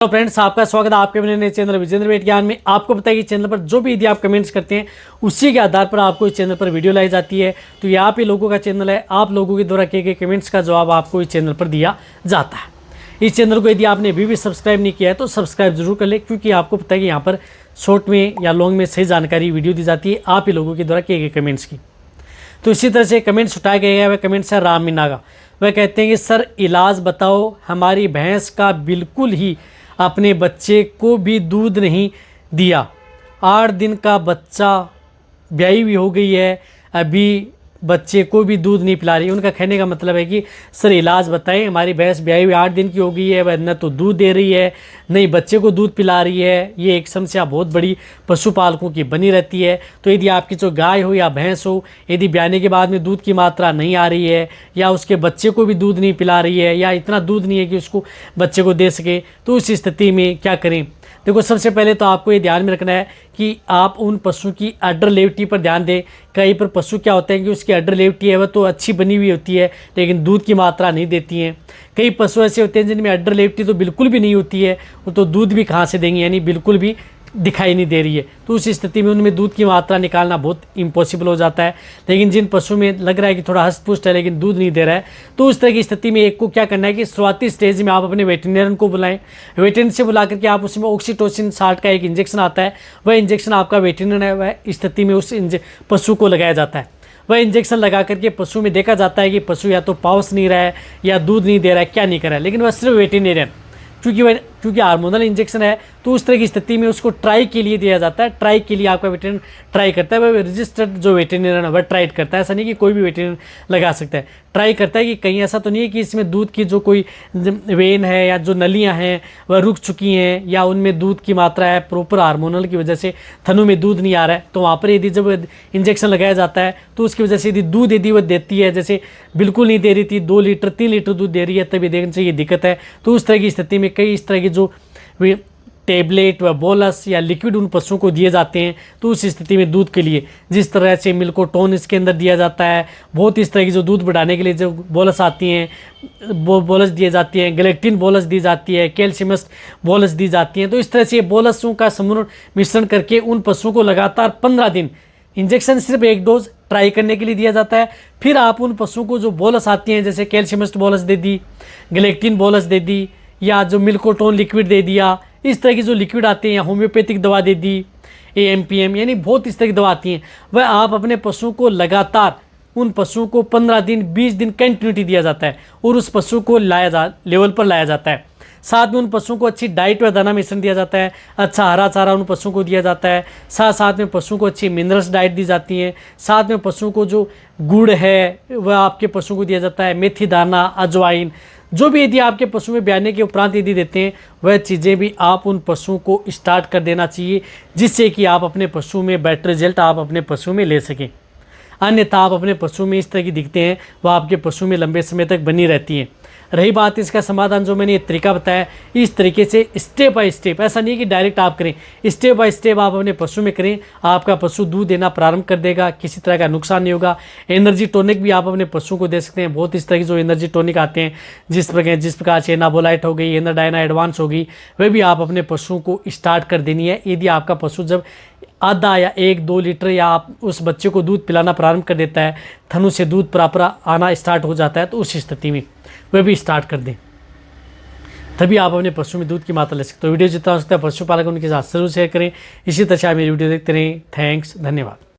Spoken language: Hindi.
हेलो फ्रेंड्स, आपका स्वागत है आपके अपने नए चैनल विजेंद्र वेट ज्ञान में। आपको पता है कि चैनल पर जो भी यदि आप कमेंट्स करते हैं उसी के आधार पर आपको इस चैनल पर वीडियो लाई जाती है। तो ये आप ही लोगों का चैनल है, आप लोगों के द्वारा किए गए कमेंट्स का जवाब आपको इस चैनल पर दिया जाता है। इस चैनल को यदि आपने अभी भी सब्सक्राइब नहीं किया है तो सब्सक्राइब जरूर कर ले, क्योंकि आपको पता है कि यहाँ पर शॉर्ट में या लॉन्ग में सही जानकारी वीडियो दी जाती है आप ही लोगों के द्वारा किए गए कमेंट्स की। तो इसी तरह से कमेंट्स उठाया गया है, वह कमेंट्स है राम मीना का। वह कहते हैं कि सर इलाज बताओ, हमारी भैंस का बिल्कुल ही अपने बच्चे को भी दूध नहीं दिया, 8 दिन का बच्चा, ब्याही भी हो गई है, अभी बच्चे को भी दूध नहीं पिला रही। उनका कहने का मतलब है कि सर इलाज बताएं, हमारी भैंस ब्याही हुई 8 दिन की हो गई है, वह न तो दूध दे रही है नहीं बच्चे को दूध पिला रही है। ये एक समस्या बहुत बड़ी पशुपालकों की बनी रहती है। तो यदि आपकी जो गाय हो या भैंस हो, यदि ब्याने के बाद में दूध की मात्रा नहीं आ रही है या उसके बच्चे को भी दूध नहीं पिला रही है या इतना दूध नहीं है कि उसको बच्चे को दे सके, तो उस स्थिति में क्या करें? देखो, सबसे पहले तो आपको ये ध्यान में रखना है कि आप उन पशु की अडर लेवटी पर ध्यान दें। कई पर पशु क्या होता है कि उसकी अडर लेवटी है वह तो अच्छी बनी हुई होती है लेकिन दूध की मात्रा नहीं देती हैं। कई पशु ऐसे होते हैं जिनमें अडर लेवटी तो बिल्कुल भी नहीं होती है, वो तो दूध भी कहाँ से देंगे, यानी बिल्कुल भी दिखाई नहीं दे रही है। तो उस स्थिति में उनमें दूध की मात्रा निकालना बहुत इम्पॉसिबल हो जाता है। लेकिन जिन पशु में लग रहा है कि थोड़ा हष्ट-पुष्ट है लेकिन दूध नहीं दे रहा है, तो उस तरह की स्थिति में एक को क्या करना है कि शुरुआती स्टेज में आप अपने वेटरनरियन को बुलाएं। वेटरनरी से बुला करके आप उसमें ऑक्सीटोसिन 60 का एक इंजेक्शन आता है, वह इंजेक्शन आपका वेटरनरी है वह स्थिति में उस पशु को लगाया जाता है। वह इंजेक्शन लगा करके पशु में देखा जाता है कि पशु या तो पाउस नहीं रहा है या दूध नहीं दे रहा है, क्या नहीं कर रहा है। लेकिन वह सिर्फ वेटरनरियन, क्योंकि हार्मोनल इंजेक्शन है, तो उस तरह की स्थिति में उसको ट्राई के लिए दिया जाता है। ट्राई के लिए आपका वेटरनरी ट्राई करता है, वह रजिस्टर्ड जो वेटरनरियन है वह ट्राई करता है। ऐसा नहीं कि कोई भी वेटरनरी लगा सकता है, ट्राई करता है कि कहीं ऐसा तो नहीं है कि इसमें दूध की जो कोई वेन है या जो नलियां हैं वह रुक चुकी हैं या उनमें दूध की मात्रा है प्रॉपर हार्मोनल की वजह से थनों में दूध नहीं आ रहा है। तो वहाँ पर यदि जब इंजेक्शन लगाया जाता है तो उसकी वजह से यदि दूध यदि वह देती है, जैसे बिल्कुल नहीं दे रही थी, 2 लीटर 3 लीटर दूध दे रही है, तभी देखने से ये दिक्कत है। तो उस तरह की स्थिति में कई इस तरह की जो टेबलेट व बोलस या लिक्विड उन पशुओं को दिए जाते हैं। तो उस स्थिति में दूध के लिए जिस तरह से मिल्कोटोन इसके अंदर दिया जाता है, बहुत इस तरह की जो दूध बढ़ाने के लिए जो बोलस आती हैं वो बोलस दिए जाती हैं, गैलेक्टिन बोलस दी जाती है, कैल्शियमस बोलस दी जाती हैं। तो इस तरह से बोलसों का समूह मिश्रण करके उन पशुओं को लगातार 15 दिन इंजेक्शन सिर्फ 1 डोज ट्राई करने के लिए दिया जाता है। फिर आप उन पशुओं को जो बोलस आती हैं, जैसे कैल्शियमस्ट बोलस दे दी, गैलेक्टिन बोलस दे दी या जो मिल्कोटोन लिक्विड दे दिया, इस तरह की जो लिक्विड आते हैं या होम्योपैथिक दवा दे दी, AMPM, यानी बहुत इस तरह की दवा आती हैं, वह आप अपने पशुओं को लगातार उन पशुओं को 15 दिन 20 दिन कंटिन्यूटी दिया जाता है और उस पशु को लेवल पर लाया जाता है। साथ में उन पशुओं को अच्छी डाइट व दाना मिश्रण दिया जाता है, अच्छा हरा चारा उन पशुओं को दिया जाता है, साथ में पशुओं को अच्छी मिनरल्स डाइट दी जाती हैं। साथ में पशुओं को जो गुड़ है वह आपके पशुओं को दिया जाता है, मेथी दाना, अजवाइन, जो भी यदि आपके पशु में ब्याने के उपरांत यदि देते हैं वह चीज़ें भी आप उन पशुओं को स्टार्ट कर देना चाहिए, जिससे कि आप अपने पशु में बेटर रिजल्ट आप अपने पशु में ले सकें। अन्यथा आप अपने पशु में इस तरह की दिखते हैं वह आपके पशु में लंबे समय तक बनी रहती हैं। रही बात इसका समाधान, जो मैंने ये तरीका बताया, इस तरीके से स्टेप बाय स्टेप, ऐसा नहीं है कि डायरेक्ट आप करें, स्टेप बाय स्टेप आप अपने पशु में करें, आपका पशु दूध देना प्रारंभ कर देगा, किसी तरह का नुकसान नहीं होगा। एनर्जी टॉनिक भी आप अपने पशु को दे सकते हैं। बहुत इस तरह की जो एनर्जी टॉनिक आते हैं, जिस प्रकार से एनाबोलाइट हो गई, एनर्डाइना एडवांस हो गई, वह भी आप अपने पशुओं को स्टार्ट कर देनी है। यदि आपका पशु जब आधा या 1-2 लीटर या आप उस बच्चे को दूध पिलाना प्रारंभ कर देता है, थनों से दूध प्रॉपर आना स्टार्ट हो जाता है, तो उस स्थिति में वह भी स्टार्ट कर दें, तभी आप अपने पशु में दूध की मात्रा ले सकते हो। वीडियो जितना हो सकता है पशुपालक उनके साथ जरूर शेयर करें। इसी तरह से आप मेरी वीडियो देखते रहें। थैंक्स, धन्यवाद।